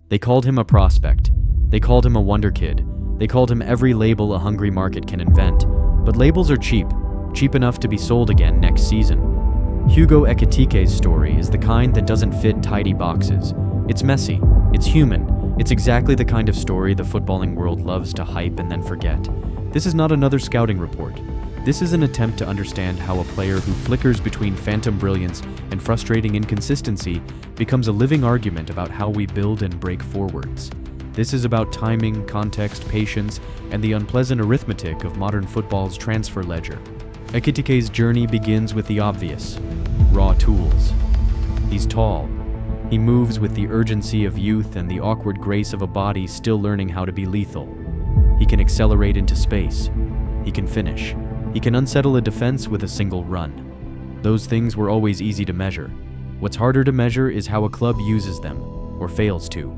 They called him a prospect. They called him a wonder kid. They called him every label a hungry market can invent. But labels are cheap enough to be sold again next season. Hugo Ekitike's story is the kind that doesn't fit tidy boxes. It's messy, it's human, it's exactly the kind of story the footballing world loves to hype and then forget. This is not another scouting report. This is an attempt to understand how a player who flickers between phantom brilliance and frustrating inconsistency becomes a living argument about how we build and break forwards. This is about timing, context, patience, and the unpleasant arithmetic of modern football's transfer ledger. Ekitike's journey begins with the obvious: raw tools. He's tall. He moves with the urgency of youth and the awkward grace of a body still learning how to be lethal. He can accelerate into space. He can finish. He can unsettle a defense with a single run. Those things were always easy to measure. What's harder to measure is how a club uses them, or fails to.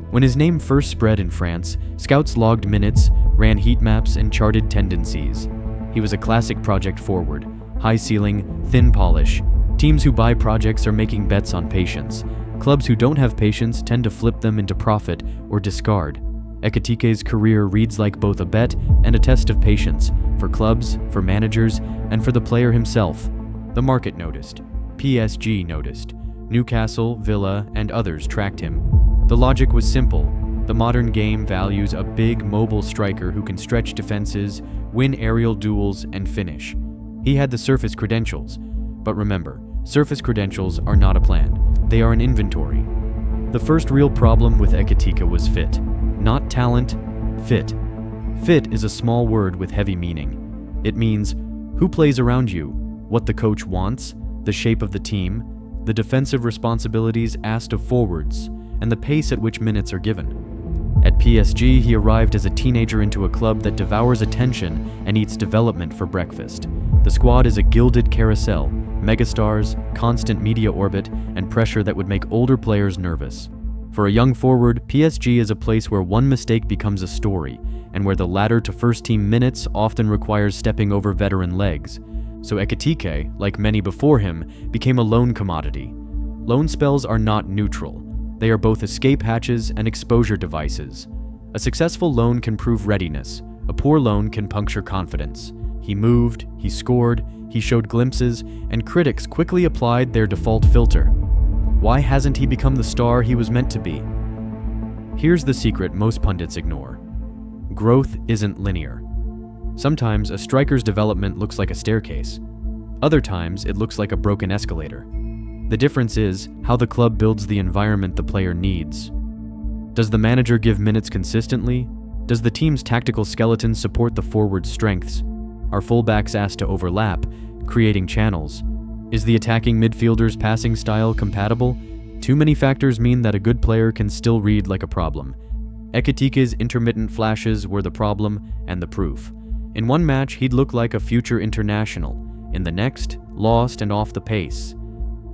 When his name first spread in France, scouts logged minutes, ran heat maps, and charted tendencies. He was a classic project forward, high ceiling, thin polish. Teams who buy projects are making bets on patience. Clubs who don't have patience tend to flip them into profit or discard. Ekitike's career reads like both a bet and a test of patience, for clubs, for managers, and for the player himself. The market noticed. PSG noticed. Newcastle, Villa, and others tracked him. The logic was simple. The modern game values a big, mobile striker who can stretch defenses, win aerial duels, and finish. He had the surface credentials. But remember, surface credentials are not a plan. They are an inventory. The first real problem with Ekitike was fit. Not talent, fit. Fit is a small word with heavy meaning. It means who plays around you, what the coach wants, the shape of the team, the defensive responsibilities asked of forwards, and the pace at which minutes are given. At PSG, he arrived as a teenager into a club that devours attention and eats development for breakfast. The squad is a gilded carousel, megastars, constant media orbit, and pressure that would make older players nervous. For a young forward, PSG is a place where one mistake becomes a story, and where the ladder to first-team minutes often requires stepping over veteran legs. So Ekitike, like many before him, became a loan commodity. Loan spells are not neutral. They are both escape hatches and exposure devices. A successful loan can prove readiness. A poor loan can puncture confidence. He moved, he scored, he showed glimpses, and critics quickly applied their default filter. Why hasn't he become the star he was meant to be? Here's the secret most pundits ignore. Growth isn't linear. Sometimes a striker's development looks like a staircase. Other times it looks like a broken escalator. The difference is how the club builds the environment the player needs. Does the manager give minutes consistently? Does the team's tactical skeleton support the forward's strengths? Are fullbacks asked to overlap, creating channels? Is the attacking midfielder's passing style compatible? Too many factors mean that a good player can still read like a problem. Ekitike's intermittent flashes were the problem and the proof. In one match, he'd look like a future international. In the next, lost and off the pace.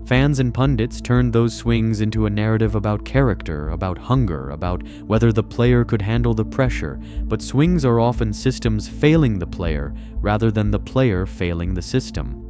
Fans and pundits turned those swings into a narrative about character, about hunger, about whether the player could handle the pressure, but swings are often systems failing the player rather than the player failing the system.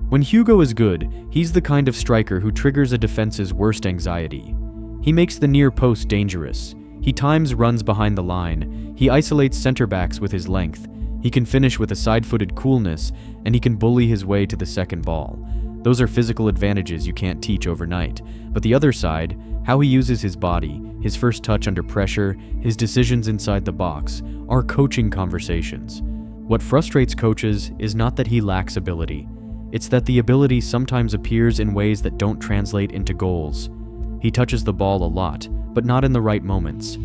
When Hugo is good, he's the kind of striker who triggers a defense's worst anxiety. He makes the near post dangerous. He times runs behind the line. He isolates center backs with his length. He can finish with a side-footed coolness, and he can bully his way to the second ball. Those are physical advantages you can't teach overnight. But the other side, how he uses his body, his first touch under pressure, his decisions inside the box, are coaching conversations. What frustrates coaches is not that he lacks ability. It's that the ability sometimes appears in ways that don't translate into goals. He touches the ball a lot, but not in the right moments.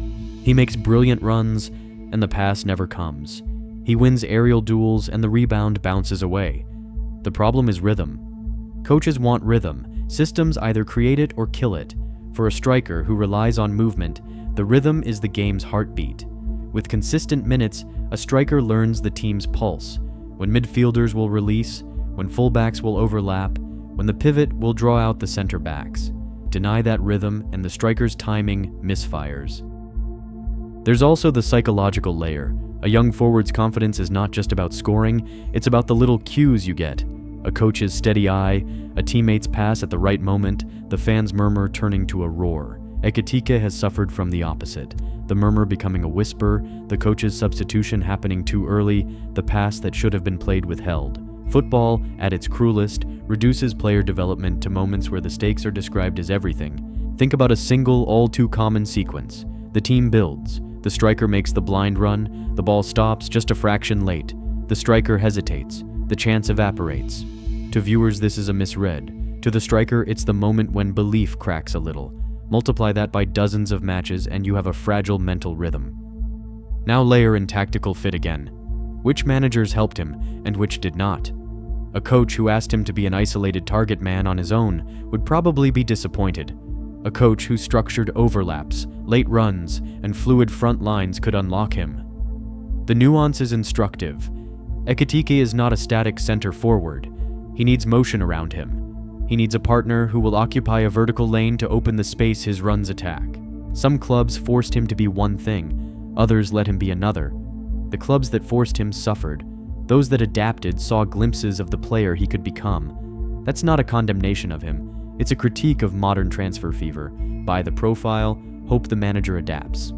He makes brilliant runs, and the pass never comes. He wins aerial duels, and the rebound bounces away. The problem is rhythm. Coaches want rhythm. Systems either create it or kill it. For a striker who relies on movement, the rhythm is the game's heartbeat. With consistent minutes, a striker learns the team's pulse. When midfielders will release, when fullbacks will overlap, when the pivot will draw out the center backs. Deny that rhythm and the striker's timing misfires. There's also the psychological layer. A young forward's confidence is not just about scoring, it's about the little cues you get. A coach's steady eye, a teammate's pass at the right moment, the fans' murmur turning to a roar. Ekitike has suffered from the opposite, the murmur becoming a whisper, the coach's substitution happening too early, the pass that should have been played withheld. Football, at its cruelest, reduces player development to moments where the stakes are described as everything. Think about a single, all-too-common sequence. The team builds. The striker makes the blind run. The ball stops just a fraction late. The striker hesitates. The chance evaporates. To viewers, this is a misread. To the striker, it's the moment when belief cracks a little. Multiply that by dozens of matches and you have a fragile mental rhythm. Now layer in tactical fit again. Which managers helped him and which did not? A coach who asked him to be an isolated target man on his own would probably be disappointed. A coach who structured overlaps, late runs, and fluid front lines could unlock him. The nuance is instructive. Ekitike is not a static center forward. He needs motion around him. He needs a partner who will occupy a vertical lane to open the space his runs attack. Some clubs forced him to be one thing, others let him be another. The clubs that forced him suffered. Those that adapted saw glimpses of the player he could become. That's not a condemnation of him. It's a critique of modern transfer fever. Buy the profile, hope the manager adapts.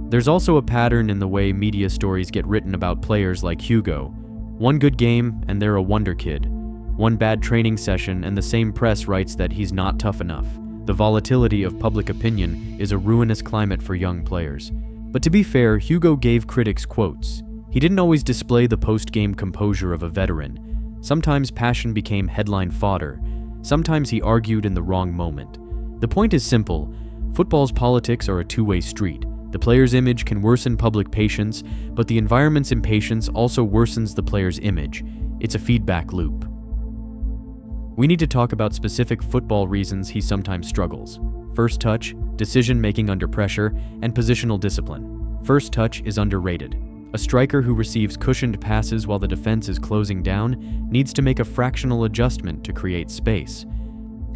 There's also a pattern in the way media stories get written about players like Hugo. One good game and they're a wonder kid. One bad training session and the same press writes that he's not tough enough. The volatility of public opinion is a ruinous climate for young players. But to be fair, Hugo gave critics quotes. He didn't always display the post-game composure of a veteran. Sometimes passion became headline fodder. Sometimes he argued in the wrong moment. The point is simple. Football's politics are a two-way street. The player's image can worsen public patience, but the environment's impatience also worsens the player's image. It's a feedback loop. We need to talk about specific football reasons he sometimes struggles. First touch, decision-making under pressure, and positional discipline. First touch is underrated. A striker who receives cushioned passes while the defense is closing down needs to make a fractional adjustment to create space.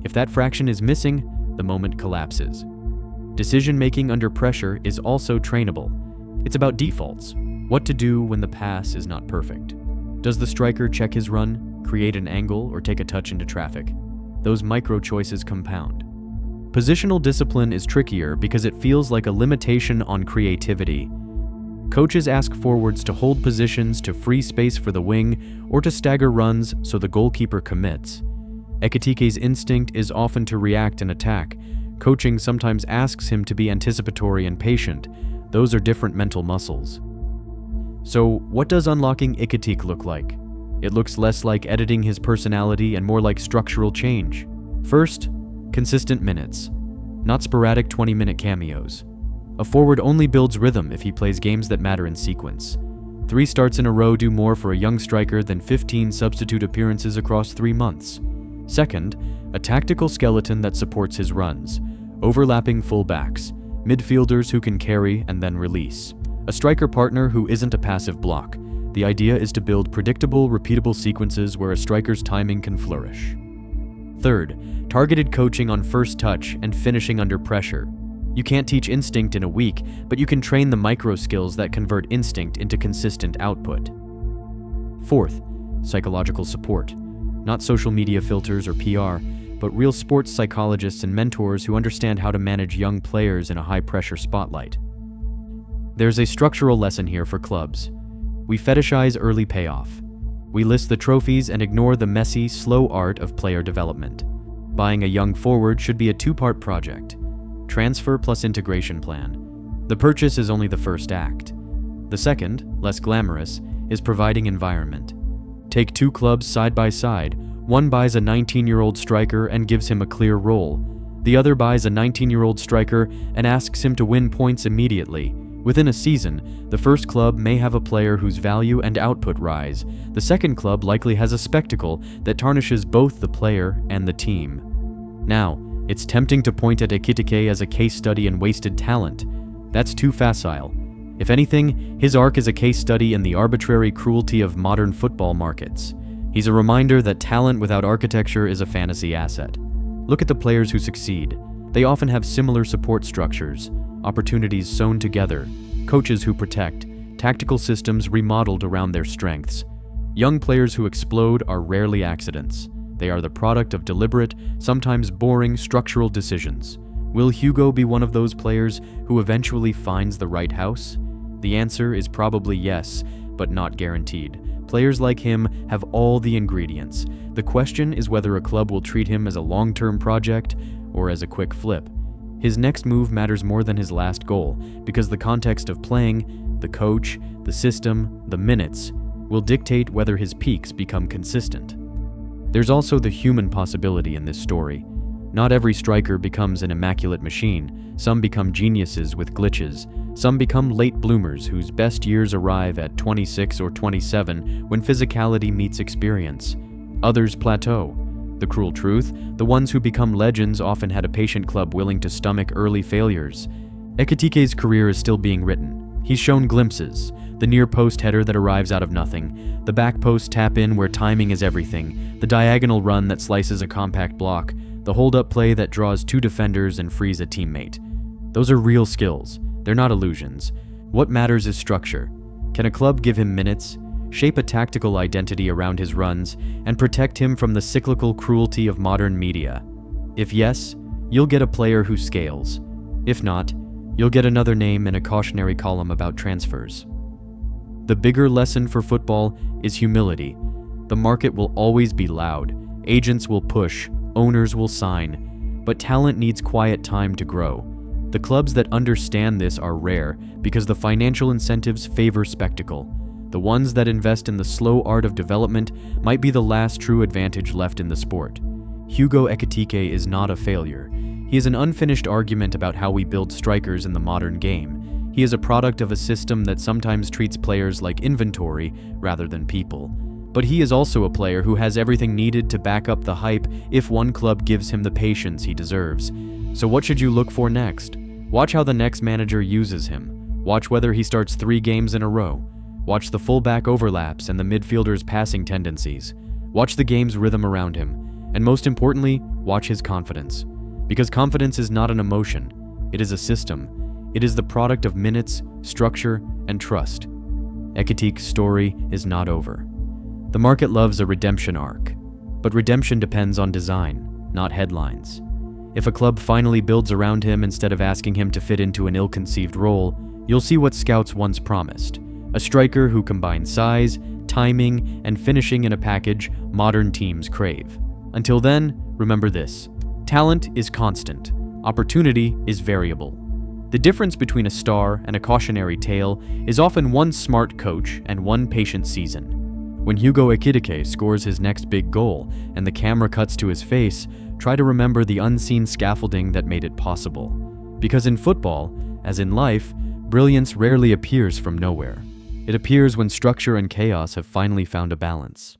If that fraction is missing, the moment collapses. Decision-making under pressure is also trainable. It's about defaults. What to do when the pass is not perfect. Does the striker check his run, create an angle, or take a touch into traffic? Those micro-choices compound. Positional discipline is trickier because it feels like a limitation on creativity. Coaches ask forwards to hold positions to free space for the wing or to stagger runs so the goalkeeper commits. Ekitike's instinct is often to react and attack. Coaching sometimes asks him to be anticipatory and patient. Those are different mental muscles. So, what does unlocking Ekitike look like? It looks less like editing his personality and more like structural change. First, consistent minutes, not sporadic 20-minute cameos. A forward only builds rhythm if he plays games that matter in sequence. 3 starts in a row do more for a young striker than 15 substitute appearances across 3 months. Second, a tactical skeleton that supports his runs. Overlapping fullbacks, midfielders who can carry and then release. A striker partner who isn't a passive block. The idea is to build predictable, repeatable sequences where a striker's timing can flourish. Third, targeted coaching on first touch and finishing under pressure. You can't teach instinct in a week, but you can train the micro skills that convert instinct into consistent output. Fourth, psychological support. Not social media filters or PR, but real sports psychologists and mentors who understand how to manage young players in a high-pressure spotlight. There's a structural lesson here for clubs. We fetishize early payoff. We list the trophies and ignore the messy, slow art of player development. Buying a young forward should be a 2-part project. Transfer plus integration plan. The purchase is only the first act. The second, less glamorous, is providing environment. Take 2 clubs side by side. One buys a 19-year-old striker and gives him a clear role. The other buys a 19-year-old striker and asks him to win points immediately. Within a season, the first club may have a player whose value and output rise. The second club likely has a spectacle that tarnishes both the player and the team. Now, it's tempting to point at Ekitike as a case study in wasted talent. That's too facile. If anything, his arc is a case study in the arbitrary cruelty of modern football markets. He's a reminder that talent without architecture is a fantasy asset. Look at the players who succeed. They often have similar support structures, opportunities sewn together, coaches who protect, tactical systems remodeled around their strengths. Young players who explode are rarely accidents. They are the product of deliberate, sometimes boring structural decisions. Will Hugo be one of those players who eventually finds the right house? The answer is probably yes, but not guaranteed. Players like him have all the ingredients. The question is whether a club will treat him as a long-term project or as a quick flip. His next move matters more than his last goal, because the context of playing, the coach, the system, the minutes, will dictate whether his peaks become consistent. There's also the human possibility in this story. Not every striker becomes an immaculate machine. Some become geniuses with glitches. Some become late bloomers whose best years arrive at 26 or 27 when physicality meets experience. Others plateau. The cruel truth, the ones who become legends often had a patient club willing to stomach early failures. Ekitike's career is still being written. He's shown glimpses. The near-post header that arrives out of nothing, the back-post tap-in where timing is everything, the diagonal run that slices a compact block, the hold-up play that draws two defenders and frees a teammate. Those are real skills. They're not illusions. What matters is structure. Can a club give him minutes, shape a tactical identity around his runs, and protect him from the cyclical cruelty of modern media? If yes, you'll get a player who scales. If not, you'll get another name in a cautionary column about transfers. The bigger lesson for football is humility. The market will always be loud. Agents will push. Owners will sign. But talent needs quiet time to grow. The clubs that understand this are rare because the financial incentives favor spectacle. The ones that invest in the slow art of development might be the last true advantage left in the sport. Hugo Ekitike is not a failure. He is an unfinished argument about how we build strikers in the modern game. He is a product of a system that sometimes treats players like inventory rather than people. But he is also a player who has everything needed to back up the hype if one club gives him the patience he deserves. So what should you look for next? Watch how the next manager uses him. Watch whether he starts 3 games in a row. Watch the fullback overlaps and the midfielder's passing tendencies. Watch the game's rhythm around him. And most importantly, watch his confidence. Because confidence is not an emotion. It is a system. It is the product of minutes, structure, and trust. Ekitike's story is not over. The market loves a redemption arc, but redemption depends on design, not headlines. If a club finally builds around him instead of asking him to fit into an ill-conceived role, you'll see what scouts once promised: a striker who combines size, timing, and finishing in a package modern teams crave. Until then, remember this: talent is constant, opportunity is variable. The difference between a star and a cautionary tale is often one smart coach and one patient season. When Hugo Ekitike scores his next big goal and the camera cuts to his face, try to remember the unseen scaffolding that made it possible. Because in football, as in life, brilliance rarely appears from nowhere. It appears when structure and chaos have finally found a balance.